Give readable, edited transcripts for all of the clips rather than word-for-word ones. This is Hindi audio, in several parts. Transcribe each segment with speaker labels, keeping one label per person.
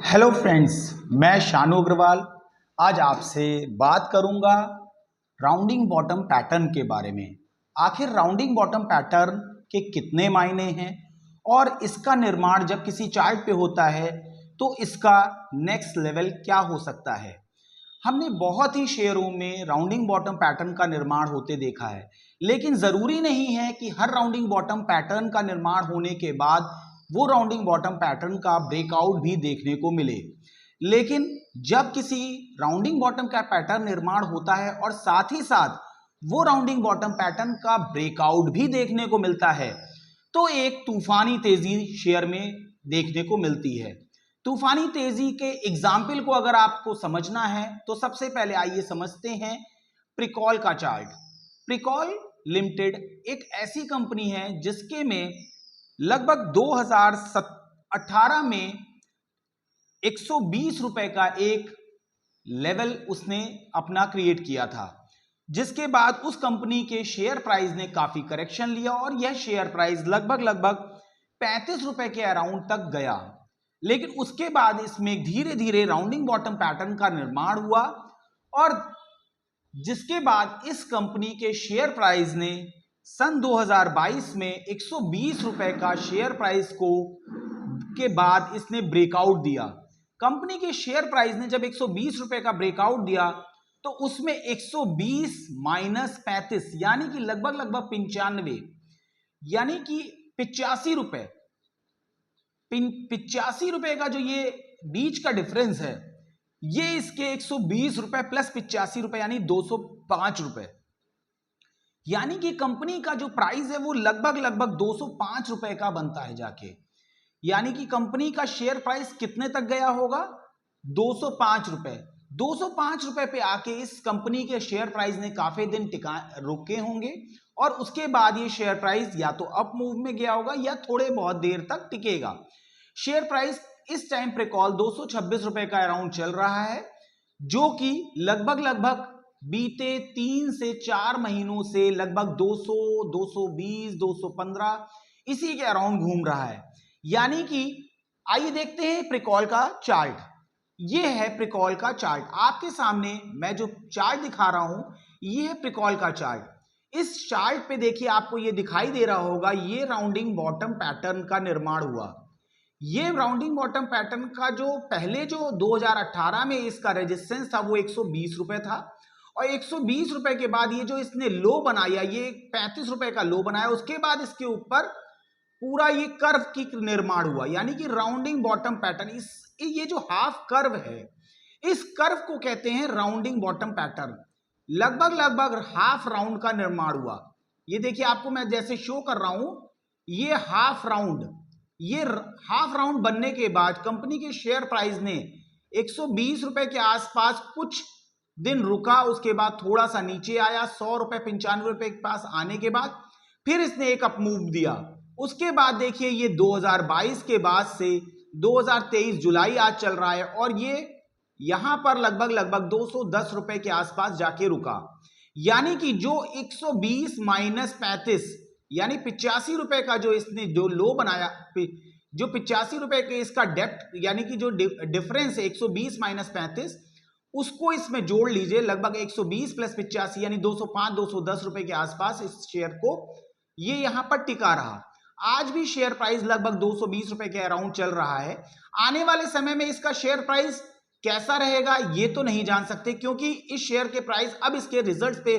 Speaker 1: हेलो फ्रेंड्स, मैं शानू अग्रवाल आज आपसे बात करूंगा राउंडिंग बॉटम पैटर्न के बारे में। आखिर राउंडिंग बॉटम पैटर्न के कितने मायने हैं और इसका निर्माण जब किसी चार्ट पे होता है तो इसका नेक्स्ट लेवल क्या हो सकता है। हमने बहुत ही शेयरों में राउंडिंग बॉटम पैटर्न का निर्माण होते देखा है, लेकिन ज़रूरी नहीं है कि हर राउंडिंग बॉटम पैटर्न का निर्माण होने के बाद वो राउंडिंग बॉटम पैटर्न का ब्रेकआउट भी देखने को मिले। लेकिन जब किसी राउंडिंग बॉटम का पैटर्न निर्माण होता है और साथ ही साथ वो राउंडिंग बॉटम पैटर्न का ब्रेकआउट भी देखने को मिलता है तो एक तूफानी तेजी शेयर में देखने को मिलती है। तूफानी तेजी के एग्जाम्पल को अगर आपको समझना है तो सबसे पहले आइए समझते हैं प्रिकॉल का चार्ट। प्रिकॉल लिमिटेड एक ऐसी कंपनी है जिसके में लगभग 2018 में 120 रुपए का एक लेवल उसने अपना क्रिएट किया था, जिसके बाद उस कंपनी के शेयर प्राइस ने काफी करेक्शन लिया और यह शेयर प्राइस लगभग 35 रुपए के अराउंड तक गया। लेकिन उसके बाद इसमें धीरे धीरे राउंडिंग बॉटम पैटर्न का निर्माण हुआ और जिसके बाद इस कंपनी के शेयर प्राइस ने सन 2022 में 120 रुपए का शेयर प्राइस को के बाद इसने ब्रेकआउट दिया। कंपनी के शेयर प्राइस ने जब 120 रुपए का ब्रेकआउट दिया तो उसमें 120 माइनस 35 यानी कि लगभग 95 यानी कि 85 रुपए 85 रुपए का जो ये बीच का डिफरेंस है, ये इसके 120 रुपए प्लस 85 रुपए यानी 205 रुपए, यानी कि कंपनी का जो प्राइस है वो लगभग 205 रुपए का बनता है जाके। यानी कि कंपनी का शेयर प्राइस कितने तक गया होगा? 205 रुपए। 205 रुपए पे आके इस कंपनी के शेयर प्राइस ने काफी दिन रुके होंगे और उसके बाद ये शेयर प्राइस या तो अप मूव में गया होगा या थोड़े बहुत देर तक टिकेगा। शेयर प्राइस इस टाइम प्रिकॉल 226 रुपए का अराउंड चल रहा है, जो कि लगभग बीते 3 से 4 महीनों से लगभग 200, 220, 215 इसी के अराउंड घूम रहा है। यानी कि आइए देखते हैं प्रिकॉल का चार्ट। ये है प्रिकॉल का चार्ट। आपके सामने मैं जो चार्ट दिखा रहा हूं ये है प्रिकॉल का चार्ट। इस चार्ट पे देखिए आपको ये दिखाई दे रहा होगा, ये राउंडिंग बॉटम पैटर्न का निर्माण हुआ। ये राउंडिंग बॉटम पैटर्न का जो पहले जो 2018 में इसका रेजिस्टेंस था वो 120 रुपए था और 120 रुपए के बाद ये जो इसने लो बनाया, ये 35 रुपए का लो बनाया, उसके बाद इसके ऊपर पूरा ये कर्व की निर्माण हुआ। यानी कि राउंडिंग बॉटम पैटर्न, ये जो हाफ कर्व है इस कर्व को कहते हैं राउंडिंग बॉटम पैटर्न। लगभग हाफ राउंड का निर्माण हुआ। ये देखिए आपको मैं जैसे शो कर रहा हूं, ये हाफ राउंड बनने के बाद कंपनी के शेयर प्राइस ने 120 रुपए के आसपास कुछ दिन रुका, उसके बाद थोड़ा सा नीचे आया 100 रुपए 95 रुपए के पास आने के बाद फिर इसने एक अप मूव दिया। उसके बाद देखिए ये 2022 के बाद से 2023 जुलाई आज चल रहा है और ये यहां पर लगभग 210 रुपए के आसपास जाके रुका। यानी कि जो 120 माइनस 35 यानी 85 रुपए का जो इसने जो लो बनाया, जो 85 रुपए के इसका डेप्थ यानी कि जो डिफरेंस है 120 माइनस 35 उसको इसमें जोड़ लीजिए, लगभग 120 प्लस 85 यानी 205 210 रुपए के आसपास इस शेयर को ये यहां पर टिका रहा। आज भी शेयर प्राइस लगभग 220 रुपए के अराउंड चल रहा है। आने वाले समय में इसका शेयर प्राइस कैसा रहेगा ये तो नहीं जान सकते, क्योंकि इस शेयर के प्राइस अब इसके रिजल्ट्स पे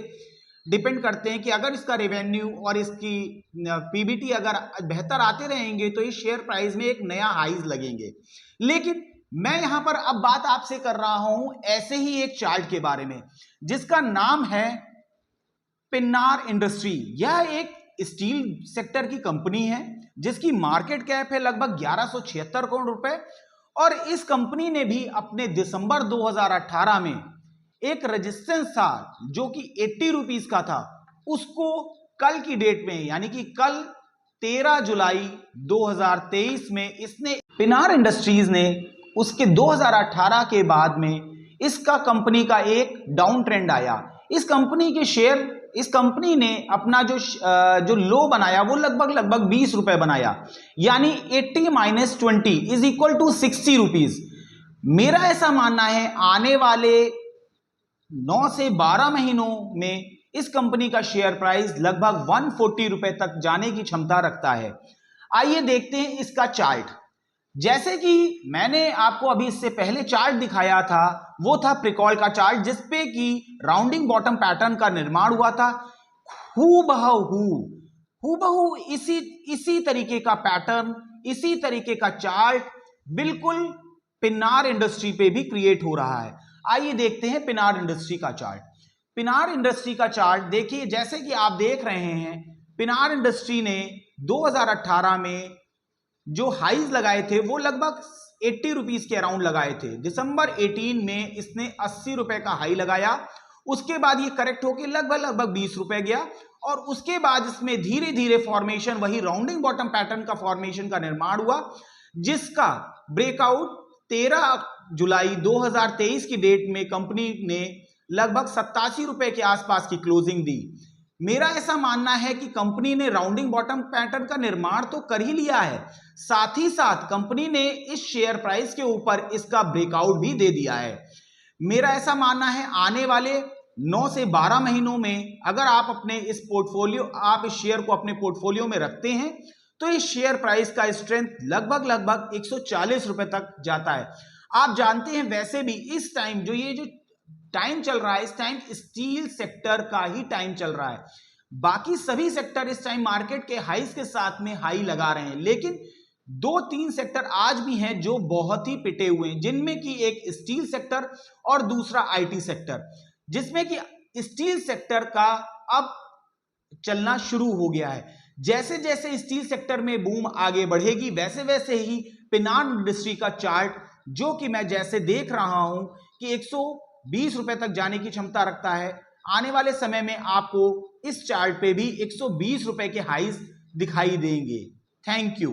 Speaker 1: डिपेंड करते हैं कि अगर इसका रेवेन्यू और इसकी पीबीटी अगर बेहतर आते रहेंगे तो इस शेयर प्राइस में एक नया हाईज लगेंगे। लेकिन मैं यहां पर अब बात आपसे कर रहा हूं ऐसे ही एक चार्ट के बारे में जिसका नाम है पिन्नार इंडस्ट्री। यह एक स्टील सेक्टर की कंपनी है जिसकी मार्केट कैप है लगभग 1176 करोड़ रुपए और इस कंपनी ने भी अपने दिसंबर 2018 में एक रेजिस्टेंस था जो कि 80 रुपीस का था, उसको कल की डेट में यानी कि कल 13 जुलाई 2023 में इसने पिनार इंडस्ट्रीज ने उसके 2018 के बाद में इसका कंपनी का एक डाउन ट्रेंड आया। इस कंपनी ने अपना जो लो बनाया वो लगभग 20 रुपए बनाया, यानी 80 minus 20 is equal to 60 rupees. मेरा ऐसा मानना है आने वाले 9 से 12 महीनों में इस कंपनी का शेयर प्राइस लगभग 140 रुपए तक जाने की क्षमता रखता है। आइए देखते हैं इसका चार्ट। जैसे कि मैंने आपको अभी इससे पहले चार्ट दिखाया था, वो था प्रिकॉल का चार्ट, जिसपे कि राउंडिंग बॉटम पैटर्न का निर्माण हुआ था। हूबहू इसी तरीके का पैटर्न, इसी तरीके का चार्ट बिल्कुल पिनार इंडस्ट्री पे भी क्रिएट हो रहा है। आइए देखते हैं पिनार इंडस्ट्री का चार्ट। पिनार इंडस्ट्री का चार्ट देखिए, जैसे कि आप देख रहे हैं, पिनार इंडस्ट्री ने 2018 में जो हाईज लगाए थे वो लगभग 80 रुपीस के अराउंड लगाए थे। दिसंबर 18 में इसने 80 रुपए का हाई लगाया, उसके बाद ये करेक्ट होकर लगभग 20 रुपए गया और उसके बाद इसमें धीरे धीरे फॉर्मेशन, वही राउंडिंग बॉटम पैटर्न का फॉर्मेशन का निर्माण हुआ, जिसका ब्रेकआउट 13 जुलाई 2023 की डेट में कंपनी ने लगभग 87 रुपए के आसपास की क्लोजिंग दी। मेरा ऐसा मानना है कि कंपनी ने राउंडिंग बॉटम पैटर्न का निर्माण तो कर ही लिया है, साथ ही साथ कंपनी ने इस शेयर प्राइस के ऊपर इसका ब्रेकआउट भी दे दिया है। मेरा ऐसा मानना है आने वाले 9 से 12 महीनों में अगर आप अपने इस शेयर को अपने पोर्टफोलियो में रखते हैं तो इस शेयर प्राइस का स्ट्रेंथ लगभग 140 रुपए तक जाता है। आप जानते हैं वैसे भी इस टाइम जो टाइम चल रहा है, इस टाइम स्टील सेक्टर का ही टाइम चल रहा है। बाकी सभी सेक्टर इस टाइम मार्केट के हाईज के साथ में हाई लगा रहे हैं, लेकिन 2-3 सेक्टर आज भी हैं जो बहुत ही पिटे हुए हैं, जिनमें कि एक स्टील सेक्टर और दूसरा आईटी सेक्टर, जिसमें कि स्टील सेक्टर का अब चलना शुरू हो गया है। जैसे जैसे स्टील सेक्टर में बूम आगे बढ़ेगी वैसे वैसे ही पिनार इंडस्ट्री का चार्ट, जो कि मैं जैसे देख रहा हूं कि 120 रुपए तक जाने की क्षमता रखता है, आने वाले समय में आपको इस चार्ट पे भी 120 रुपए के हाईज दिखाई देंगे। Thank you.